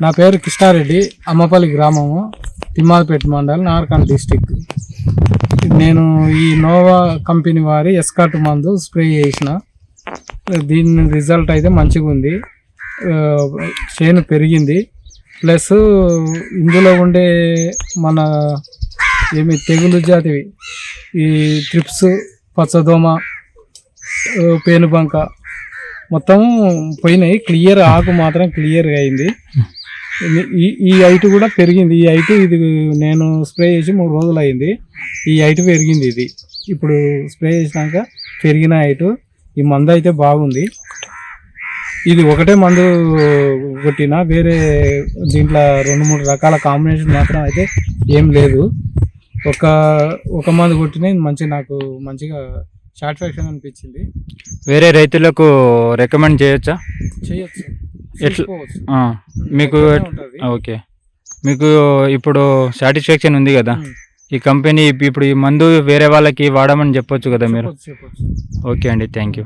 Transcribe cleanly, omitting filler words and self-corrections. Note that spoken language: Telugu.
నా పేరు కృష్ణారెడ్డి, అమ్మపల్లి గ్రామము, తిమ్మాలపేట మండలం, నార్కల్ డిస్టిక్. నేను ఈ నోవా కంపెనీ వారి ఎస్కాట్ మందు స్ప్రే చేసిన. దీని రిజల్ట్ అయితే మంచిగా ఉంది. చేను పెరిగింది. ప్లస్ ఇందులో ఉండే మన తెగులు జాతివి ఈ ట్రిప్స్, పచ్చదోమ, పేనుబంక మొత్తం పోయినాయి. క్లియర్ ఆకు మాత్రం క్లియర్గా అయింది. ఈ హైట్ కూడా పెరిగింది. ఈ హైట్ ఇది నేను స్ప్రే చేసి 3 రోజులు అయింది. ఈ హైట్ పెరిగింది. ఇది ఇప్పుడు స్ప్రే చేసినాక పెరిగిన హైట్. ఈ మందు అయితే బాగుంది. ఇది ఒకటే మందు కొట్టినా, వేరే దీంట్లో 2-3 రకాల కాంబినేషన్ మాత్రం అయితే ఏం లేదు. ఒక మందు కొట్టినా నాకు మంచిగా సాటిస్ఫాక్షన్ అనిపించింది. వేరే రైతులకు రికమెండ్ చేయొచ్చు. మీకు ఓకే, మీకు ఇప్పుడు సాటిస్ఫాక్షన్ ఉంది కదా ఈ కంపెనీ. ఇప్పుడు ఈ మందు వేరే వాళ్ళకి వాడమని చెప్పొచ్చు కదా మీరు. ఓకే అండి, థ్యాంక్ యూ.